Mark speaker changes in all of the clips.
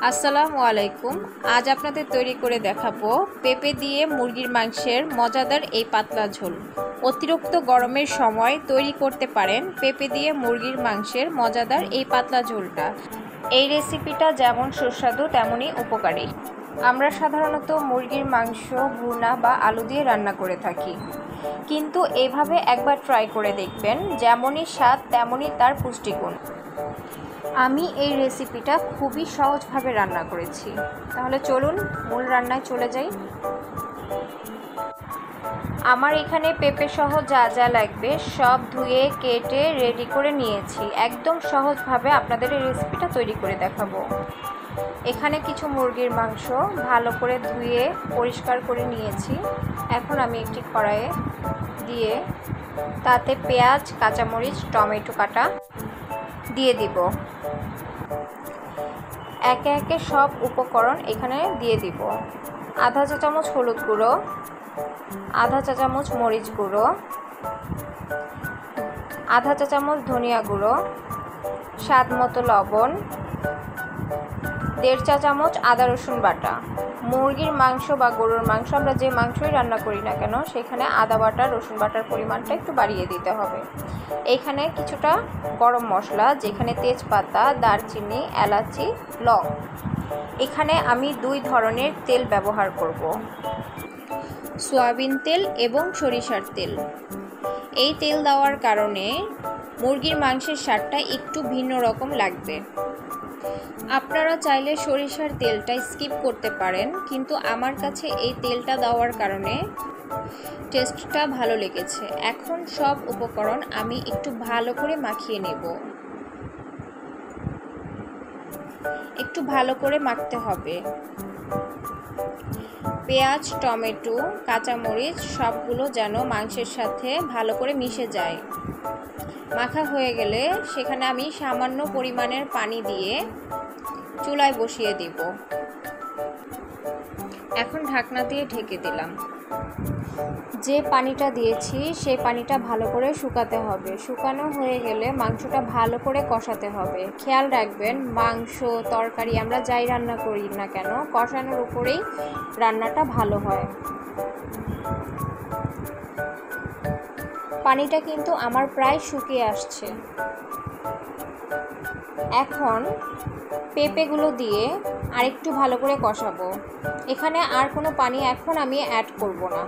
Speaker 1: আসসালামু আলাইকুম। আজ আপনাদের তৈরি করে দেখাবো পেঁপে দিয়ে মুরগির মাংসের মজাদার এই পাতলা ঝোল। অতিরিক্ত গরমের সময় তৈরি করতে পারেন পেঁপে দিয়ে মুরগির মাংসের মজাদার এই পাতলা ঝোলটা। এই রেসিপিটা যেমন সুস্বাদু তেমনই উপকারী। আমরা সাধারণত মুরগির মাংস ভুনা বা আলু দিয়ে রান্না করে থাকি, কিন্তু এইভাবে একবার ট্রাই করে দেখবেন, যেমনই স্বাদ তেমনই তার পুষ্টিগুণ। আমি এই রেসিপিটা খুবই সহজভাবে রান্না করেছি। তাহলে চলুন মূল রান্নায় চলে যাই। আমার এখানে পেঁপে সহ যা যা লাগবে সব ধুয়ে কেটে রেডি করে নিয়েছি। একদম সহজভাবে আপনাদের এই রেসিপিটা তৈরি করে দেখাবো। এখানে কিছু মুরগির মাংস ভালো করে ধুয়ে পরিষ্কার করে নিয়েছি। এখন আমি একটি কড়াইয়ে দিয়ে তাতে পেঁয়াজ, কাঁচামরিচ, টমেটো কাটা দিয়ে দিব। একে একে সব উপকরণ এখানে দিয়ে দিব। আধা চা চামচ হলুদ গুঁড়ো, আধা চা চামচ মরিচ গুঁড়ো, আধা চা চামচ ধনিয়া গুঁড়ো, স্বাদ মতো লবণ, 1.5 চা চামচ আদা রসুন বাটা। মুরগির মাংস বা গরুর মাংস আমরা যে মাংসই রান্না করি না কেন সেখানে আদা বাটা রসুন বাটার পরিমাণটা একটু বাড়িয়ে দিতে হবে। এইখানে কিছুটা গরম মশলা, যেখানে তেজপাতা, দারচিনি, এলাচি, লং। এখানে আমি 2 ধরনের তেল ব্যবহার করব, সয়াবিন তেল এবং সরিষার তেল। এই তেল দেওয়ার কারণে মুরগির মাংসের স্বাদটা একটু ভিন্ন রকম লাগবে। আপনারা চাইলে সরিষার তেলটা স্কিপ করতে পারেন, কিন্তু আমার কাছে এই তেলটা দেওয়ার কারণে টেস্টটা ভালো লেগেছে। এখন সব উপকরণ আমি একটু ভালো করে মাখিয়ে নেব। একটু ভালো করে মাখতে হবে। পেঁয়াজ, টমেটো, কাঁচামরিচ সবগুলো যেন মাংসের সাথে ভালো করে মিশে যায়। মাখা হয়ে গেলে সেখানে আমি সামান্য পরিমাণের পানি দিয়ে চুলায় বসিয়ে দিব। এখন ঢাকনা দিয়ে ঢেকে দিলাম। যে পানিটা দিয়েছি সেই পানিটা ভালো করে শুকাতে হবে। শুকানো হয়ে গেলে মাংসটা ভালো করে কষাতে হবে। খেয়াল রাখবেন, মাংস তরকারি আমরা যাই রান্না করি না কেন কষানোর উপরেই রান্নাটা ভালো হয়। পানিটা কিন্তু আমার প্রায় শুকিয়ে আসছে। এখন পেঁপেগুলো দিয়ে আরেকটু ভালো করে কষাবো। এখানে আর কোনো পানি এখন আমি অ্যাড করব না।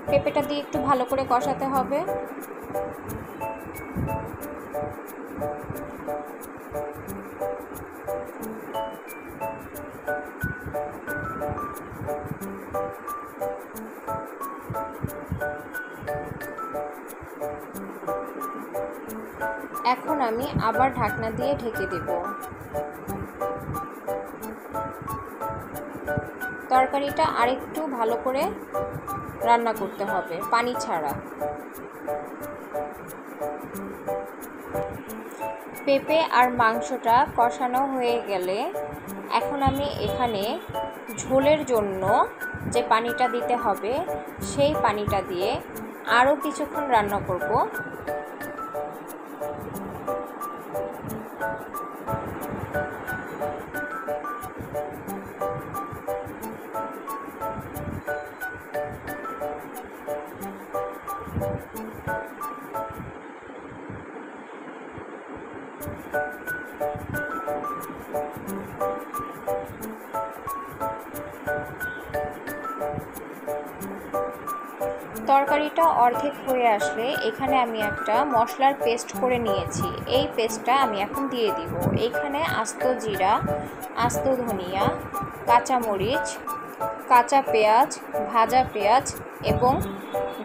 Speaker 1: পেঁপেটা দিয়ে একটু ভালো করে কষাতে হবে। এখন আমি আবার ঢাকনা দিয়ে ঢেকে দেব। তরকারিটা আরেকটু ভালো করে রান্না করতে হবে, পানি ছাড়া। পেঁপে আর মাংসটা কষানো হয়ে গেলে এখন আমি এখানে ঝোলের জন্য যে পানিটা দিতে হবে সেই পানিটা দিয়ে আরও কিছুক্ষণ রান্না করব। তরকারিটা অর্ধেক হয়ে আসলে এখানে আমি একটা মশলার পেস্ট করে নিয়েছি। এই পেস্টটা আমি এখন দিয়ে দিব। এখানে আস্ত জিরা, আস্ত ধনিয়া, কাঁচামরিচ, কাঁচা পেঁয়াজ, ভাজা পেঁয়াজ এবং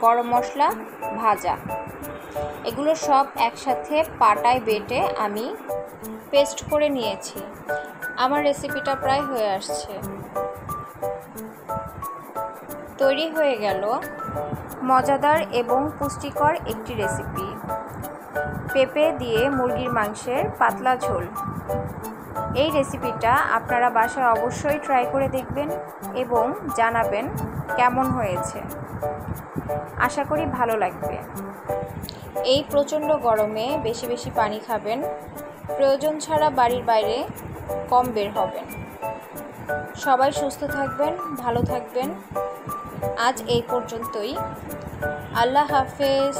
Speaker 1: গরম মশলা ভাজা, এগুলো সব একসাথে পাটায় বেটে আমি পেস্ট করে নিয়েছি। আমার রেসিপিটা প্রায় হয়ে আসছে। তৈরি হয়ে গেল মজাদার এবং পুষ্টিকর একটি রেসিপি, পেঁপে দিয়ে মুরগির মাংসের পাতলা ঝোল। এই রেসিপিটা আপনারা বাসায় অবশ্যই ট্রাই করে দেখবেন এবং জানাবেন কেমন হয়েছে। আশা করি ভালো লাগবে। এই প্রচণ্ড গরমে বেশি বেশি পানি খাবেন, প্রয়োজন ছাড়া বাড়ির বাইরে কম বের হবেন। সবাই সুস্থ থাকবেন, ভালো থাকবেন। আজ এই পর্যন্তই। আল্লাহ হাফেজ।